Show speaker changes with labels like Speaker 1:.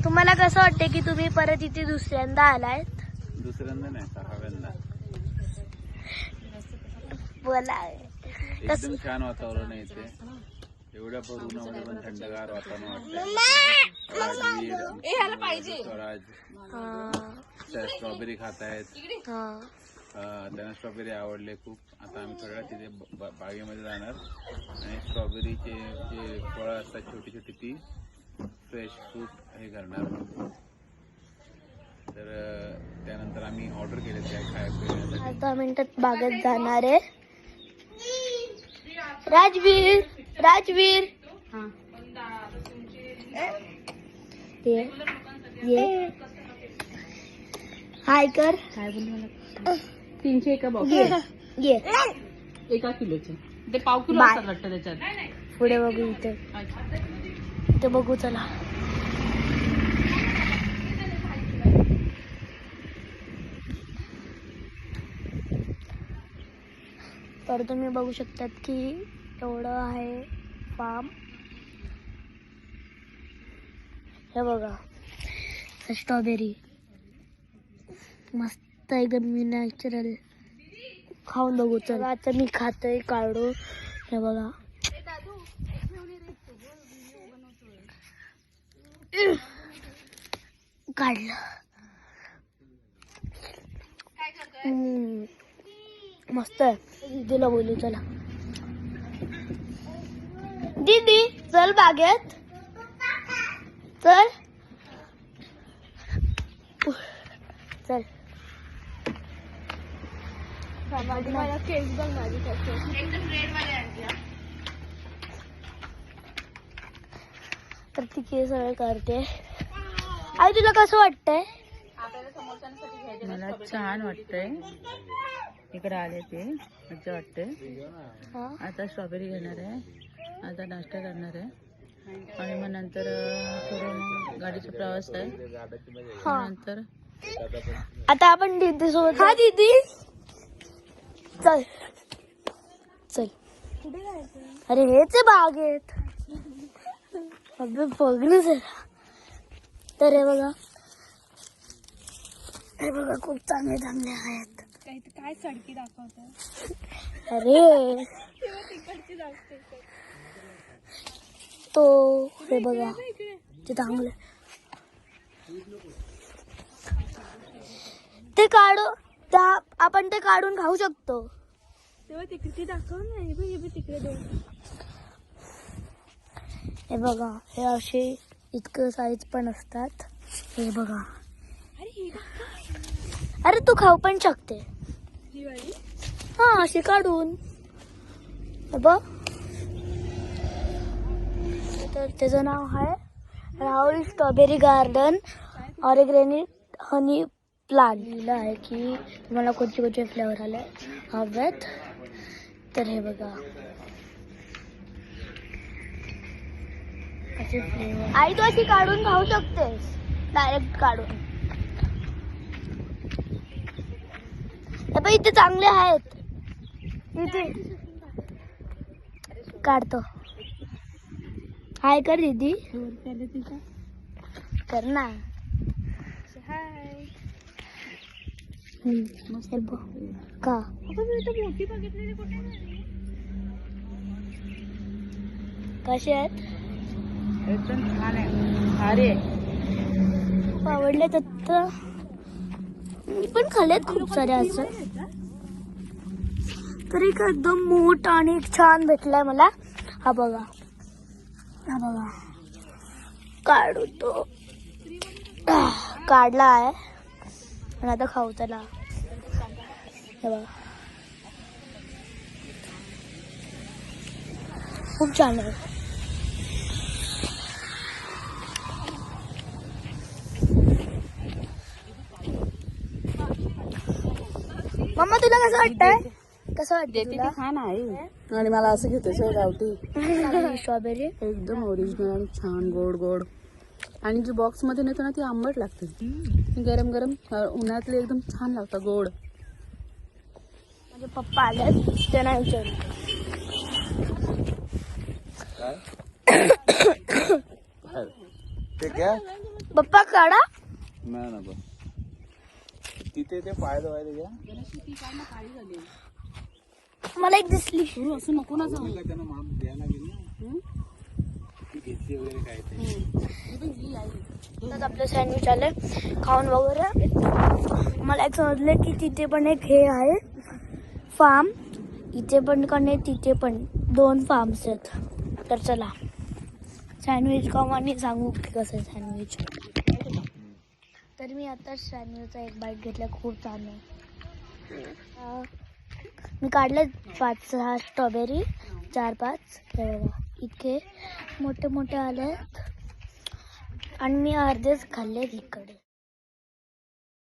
Speaker 1: तुम्हाला कसं वाटते की तुम्ही परत इथे दुसऱ्यांदा आलाय?
Speaker 2: दुसऱ्यांदा नाही, सहाव्यांदा.
Speaker 1: बोला.
Speaker 2: एकदम छान वातावरण आहे इथे. एवढ्या उन्हामध्ये पण थंडगार वातावरण वाटतंय. स्वराज स्ट्रॉबेरी खातायत. त्यांना स्ट्रॉबेरी आवडले खूप. आता आम्ही थोड्या वेळा तिथे बागेमध्ये जाणार आणि स्ट्रॉबेरीचे जे फळं असतात छोटी छोटी ती फ्रेश फ्रूट हे करणार. तर त्यानंतर आम्ही ऑर्डर केले त्या खायला.
Speaker 1: 10 मिनिटात बागेत जाणार आहे. राजवीर राजवीर ये हाय कर.
Speaker 3: काय बोलले मला? 300 एका बॉक्स
Speaker 1: ये
Speaker 3: एका किलोचे ते पाव किलो असतात वाटतं त्याच्यात.
Speaker 1: पुढे बघू इथे इथे बघू चला. तर तुम्ही बघू शकतात की एवढं आहे फार्म. हे बघा स्ट्रॉबेरी मस्त एकदम नॅचरल. खाऊन बघू चला. आता मी खातोय काढू. हे बघा काढलं. मस्त आहे. दीदीला बोलू चला. दीदी चल बागेत चल चल. तर ती केस सगळं करते. आई तुला कसं वाटतंय?
Speaker 3: मला छान वाटतंय. इकडे आले ते मजा वाटते. आता स्ट्रॉबेरी घेणार आहे. आता नाश्ता करणार आहे आणि मग नंतर थोडं गाडीचा प्रवास आहे. नंतर
Speaker 1: आता आपण दीदी सोबत. हा दीदी चल चल. अरे हेच आहे बागेत. अबे बघ ना जरा. तर हे बघा खूप चांगले चांगले आहेत.
Speaker 3: काय सडकी दाखवतं.
Speaker 1: अरे तो हे बघा ते चांगले. ते काढू त्या आपण ते काढून खाऊ शकतो.
Speaker 3: तेव्हा तिकडे दाखव ना. हे तिकडे दोन.
Speaker 1: हे बघा हे असे इतकं साईज पण असतात. हे बघा. अरे तू खाऊ पण शकते. हा असे काढून बघ. तर त्याचं नाव आहे राहुल स्ट्रॉबेरी गार्डन ऑर्गॅनिक हनी प्लांट. लिहिलं आहे की तुम्हाला कोणते कोणते फ्लेवर आले हवेत. तर हे बघा असे फ्लेवर. आई तू अशी काढून खाऊ शकतेस डायरेक्ट काढून. इथे चांगले आहेत. इथे काढतो. हाय कर दीदी. कर ना. का कसे आहेत?
Speaker 3: एकदम छान आहे. अरे
Speaker 1: खूप आवडले. तर मी पण खाल्लेत खूप सारे असं. तरी एकदम मोठ आणि छान भेटलाय मला. हा बघा काढू तो. काढला आहे आणि आता खाऊ त्याला. हे बघा खूप छान आहे. मम्मा तुला कसं वाटतंय? कसं वाटतंय तुला?
Speaker 3: छान आहे. आणि मला असं घेतोय गावठी
Speaker 1: स्ट्रॉबेरी
Speaker 3: एकदम ओरिजिनल आणि छान गोड गोड. आणि जी बॉक्स मध्ये नेतो ना ती आंबट लागते. गरम गरम उन्हातली एकदम छान लागतं गोड.
Speaker 1: माझे पप्पा आले त्यांना विचारू.
Speaker 2: ते क्या
Speaker 1: पप्पा काढा.
Speaker 2: नाही नको तिथे ते पाय दवाय त्याच्या
Speaker 1: मला एक दिसली.
Speaker 3: असं नको ना जाऊ.
Speaker 2: त्यांना माप द्यायला लागेल ना ती घेतली वगैरे काय ते
Speaker 1: तर आपलं सँडविच आलंय खाऊन वगैरे. मला एक समजलं की तिथे पण एक हे आहे फार्म, इथे पण कणे तिथे पण 2 फार्म्स आहेत. तर चला सँडविच खाऊ आणि सांगू की कसं आहे सँडविच. तर मी आता सँडविचचा एक बाईट घेतला, खूप छान आहे. मी काढले 5-6 स्ट्रॉबेरी, 4-5 इतके मोठे मोठे आले आहेत आणि मी अर्धेच खाल्ले इकडे.